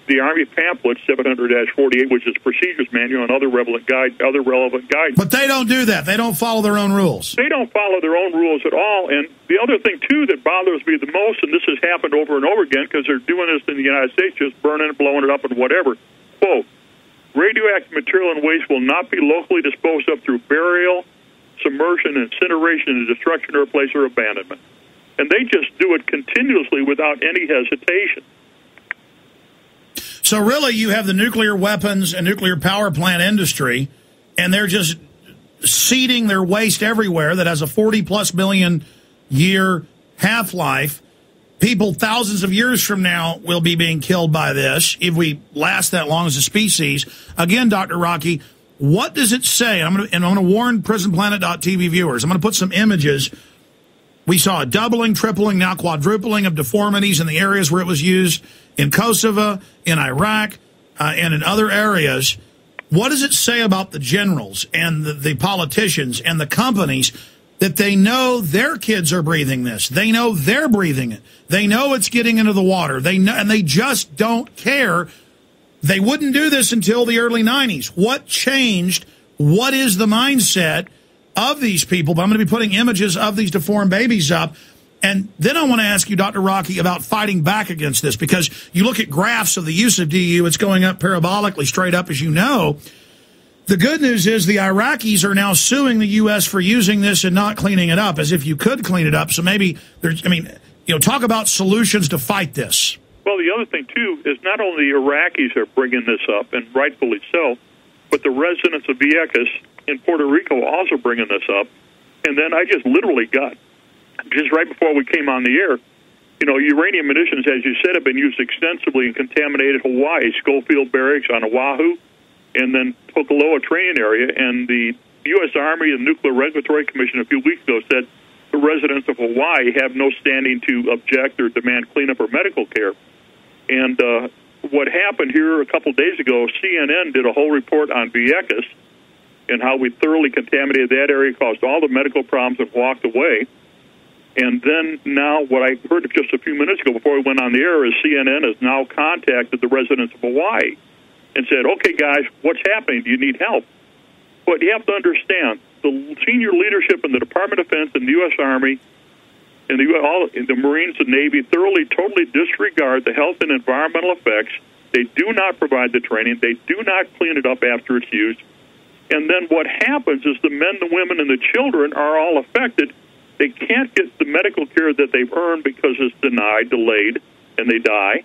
the Army pamphlet 700-48, which is procedures manual and other relevant guidance. But they don't do that. They don't follow their own rules. They don't follow their own rules at all. And the other thing, too, that bothers me the most, and this has happened over and over again because they're doing this in the United States, just burning it, blowing it up, and whatever. Quote, radioactive material and waste will not be locally disposed of through burial, submersion, incineration, and destruction, or replace or abandonment. And they just do it continuously without any hesitation. So really, you have the nuclear weapons and nuclear power plant industry, and they're just seeding their waste everywhere that has a 40-plus million year half-life. People thousands of years from now will be being killed by this if we last that long as a species. Again, Dr. Rokke, what does it say? I'm going to warn PrisonPlanet.tv viewers. I'm going to put some images. We saw a doubling, tripling, now quadrupling of deformities in the areas where it was used in Kosovo, in Iraq, and in other areas. What does it say about the generals and the politicians and the companies that they know their kids are breathing this? They know they're breathing it. They know it's getting into the water. They know, and they just don't care. They wouldn't do this until the early 90s. What changed? What is the mindset of these people? But I'm going to be putting images of these deformed babies up. And then I want to ask you, Dr. Rokke, about fighting back against this, because you look at graphs of the use of DU, it's going up parabolically straight up, as you know. The good news is the Iraqis are now suing the U.S. for using this and not cleaning it up, as if you could clean it up. So maybe there's, talk about solutions to fight this. Well, the other thing, too, is not only the Iraqis are bringing this up, and rightfully so, but the residents of Vieques in Puerto Rico also bringing this up. And then I just literally got, just right before we came on the air, uranium munitions, as you said, have been used extensively in contaminated Hawaii, Schofield Barracks on Oahu, and then Pokaloa training area. And the U.S. Army and Nuclear Regulatory Commission a few weeks ago said the residents of Hawaii have no standing to object or demand cleanup or medical care. And what happened here a couple days ago, CNN did a whole report on Vieques and how we thoroughly contaminated that area, caused all the medical problems, and walked away. And then now what I heard just a few minutes ago before we went on the air is CNN has now contacted the residents of Hawaii and said, okay, guys, what's happening? Do you need help? But you have to understand, the senior leadership in the Department of Defense and the U.S. Army and the Marines and Navy totally disregard the health and environmental effects. They do not provide the training. They do not clean it up after it's used. And then what happens is the men, the women, and the children are all affected. They can't get the medical care that they've earned because it's denied, delayed, and they die.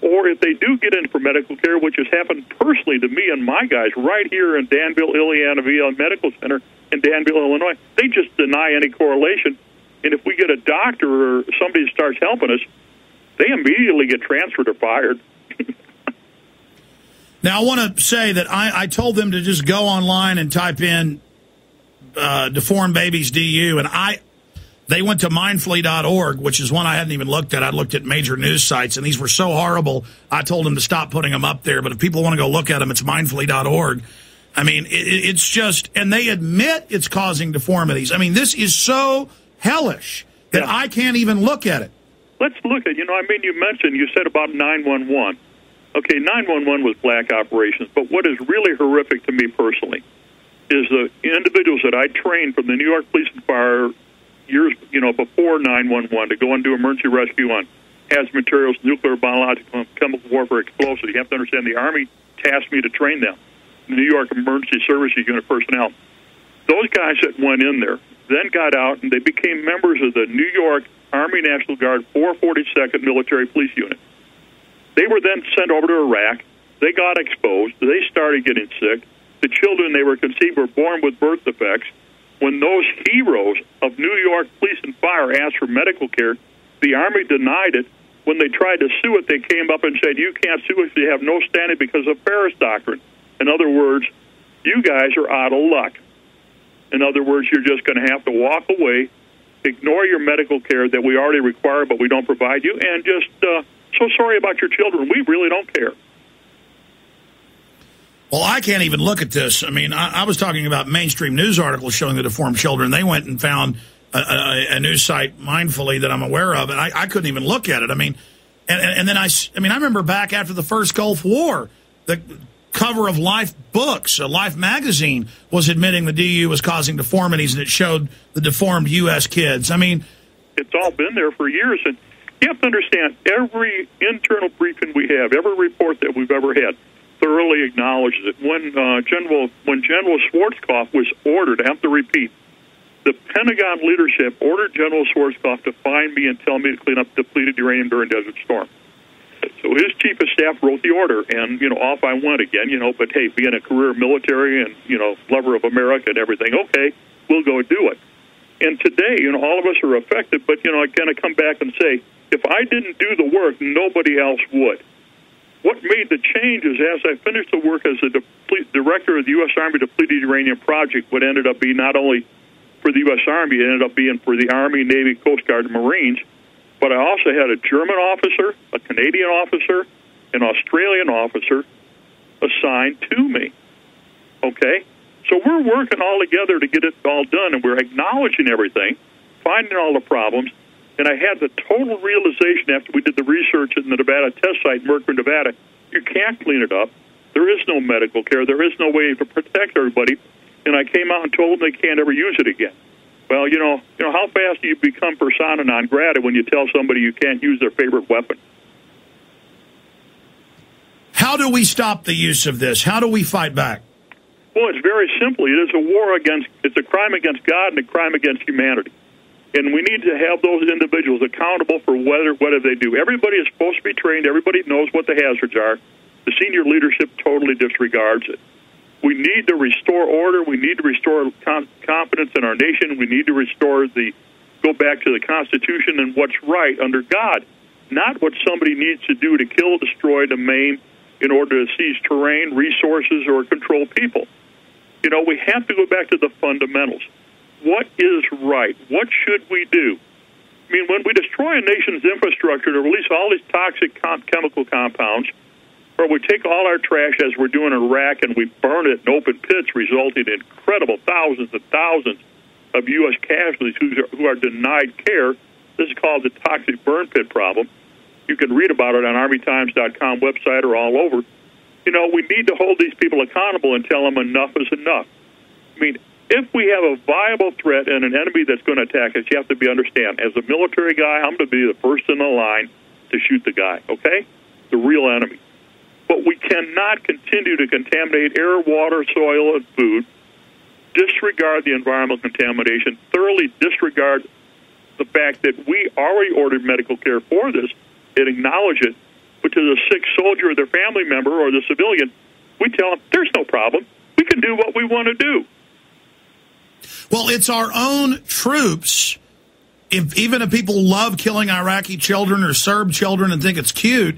Or if they do get in for medical care, which has happened personally to me and my guys right here in Danville, Ileana VA Medical Center in Danville, Illinois, they just deny any correlation. And if we get a doctor or somebody starts helping us, they immediately get transferred or fired. Now, I want to say that I told them to just go online and type in deformed babies DU, and they went to mindfully.org, which is one I hadn't even looked at. I looked at major news sites, and these were so horrible, I told them to stop putting them up there. But if people want to go look at them, it's mindfully.org. I mean, it's just, and they admit it's causing deformities. I mean, this is so hellish that I can't even look at it. Let's look at, you said about 911. Okay, 911 was black operations, but what is really horrific to me personally is the individuals that I trained from the New York Police and Fire years, before 911 to go and do emergency rescue on hazardous materials, nuclear, biological, chemical warfare, explosives. You have to understand the Army tasked me to train them. The New York Emergency Services Unit personnel. Those guys that went in there then got out and they became members of the New York Army National Guard 442nd Military Police Unit. They were then sent over to Iraq. They got exposed. They started getting sick. The children they were conceived were born with birth defects. When those heroes of New York Police and Fire asked for medical care, the Army denied it. When they tried to sue it, they came up and said, you can't sue us, you have no standing because of Paris Doctrine. In other words, you guys are out of luck. In other words, you're just going to have to walk away, ignore your medical care that we already require but we don't provide you, and just, so sorry about your children. We really don't care. Well, I can't even look at this. I mean, I was talking about mainstream news articles showing the deformed children. They went and found a news site mindfully that I'm aware of, and I couldn't even look at it. I mean, And then I mean, I remember back after the first Gulf War, the cover of Life books, Life magazine, was admitting the DU was causing deformities, and it showed the deformed U.S. kids. I mean, it's all been there for years, and you have to understand, every internal briefing we have, every report that we've ever had, thoroughly acknowledges it. When General Schwarzkopf was ordered, I have to repeat, the Pentagon leadership ordered General Schwarzkopf to find me and tell me to clean up depleted uranium during Desert Storm. So his chief of staff wrote the order, and, off I went again, but hey, being a career military and, lover of America and everything, okay, we'll go do it. And today, all of us are affected, but, I kind of come back and say, if I didn't do the work, nobody else would. What made the change is as I finished the work as the director of the U.S. Army Depleted Uranium Project, what ended up being not only for the U.S. Army, it ended up being for the Army, Navy, Coast Guard, and Marines, but I also had a German officer, a Canadian officer, an Australian officer assigned to me. Okay? So we're working all together to get it all done, and we're acknowledging everything, finding all the problems, and I had the total realization after we did the research in the Nevada test site in Mercury, Nevada, you can't clean it up. There is no medical care. There is no way to protect everybody. And I came out and told them they can't ever use it again. Well, how fast do you become persona non grata when you tell somebody you can't use their favorite weapon? How do we stop the use of this? How do we fight back? Well, it's very simple. It is it's a crime against God and a crime against humanity. And we need to have those individuals accountable for whatever they do. Everybody is supposed to be trained. Everybody knows what the hazards are. The senior leadership totally disregards it. We need to restore order. We need to restore confidence in our nation. We need to go back to the Constitution and what's right under God, not what somebody needs to do to kill, destroy, to maim in order to seize terrain, resources, or control people. We have to go back to the fundamentals. What is right? What should we do? I mean, when we destroy a nation's infrastructure to release all these toxic chemical compounds, or we take all our trash, as we're doing in Iraq, and we burn it in open pits, resulting in incredible thousands and thousands of U.S. casualties who are denied care. This is called the toxic burn pit problem. You can read about it on ArmyTimes.com website or all over. We need to hold these people accountable and tell them enough is enough. I mean, if we have a viable threat and an enemy that's going to attack us, you have to understand, as a military guy, I'm going to be the first in the line to shoot the guy, okay? The real enemy. But we cannot continue to contaminate air, water, soil, and food, disregard the environmental contamination, thoroughly disregard the fact that we already ordered medical care for this and acknowledge it. But to the sick soldier or their family member or the civilian, we tell them, there's no problem. We can do what we want to do. Well, it's our own troops. Even if people love killing Iraqi children or Serb children and think it's cute,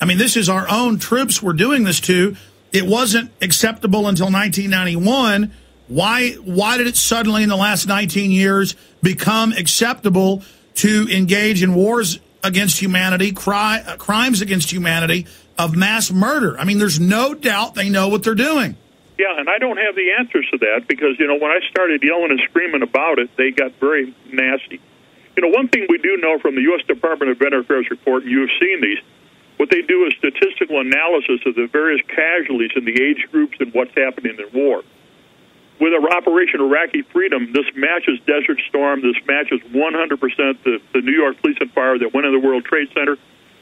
I mean, this is our own troops we're doing this to. It wasn't acceptable until 1991. Why did it suddenly in the last 19 years become acceptable to engage in wars against humanity, crimes against humanity of mass murder? I mean, there's no doubt they know what they're doing. Yeah, and I don't have the answers to that because, when I started yelling and screaming about it, they got very nasty. One thing we do know from the U.S. Department of Veterans Affairs report, and you've seen these, what they do is statistical analysis of the various casualties in the age groups and what's happening in war. With our Operation Iraqi Freedom, this matches Desert Storm. This matches 100% the New York police and fire that went into the World Trade Center,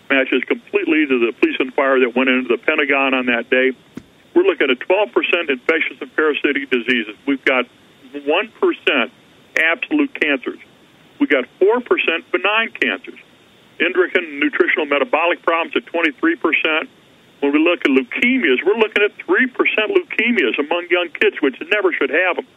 matches completely to the police and fire that went into the Pentagon on that day. We're looking at 12% infectious and parasitic diseases. We've got 1% absolute cancers. We've got 4% benign cancers. Endocrine, nutritional, metabolic problems at 23%. When we look at leukemias, we're looking at 3% leukemias among young kids, which never should have them.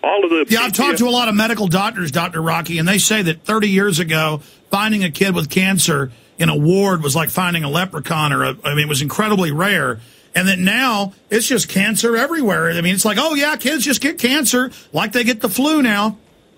All of the I've talked to a lot of medical doctors, Dr. Rokke, and they say that 30 years ago, finding a kid with cancer in a ward was like finding a leprechaun, it was incredibly rare. And that now it's just cancer everywhere. I mean, it's like, oh yeah, kids just get cancer like they get the flu now.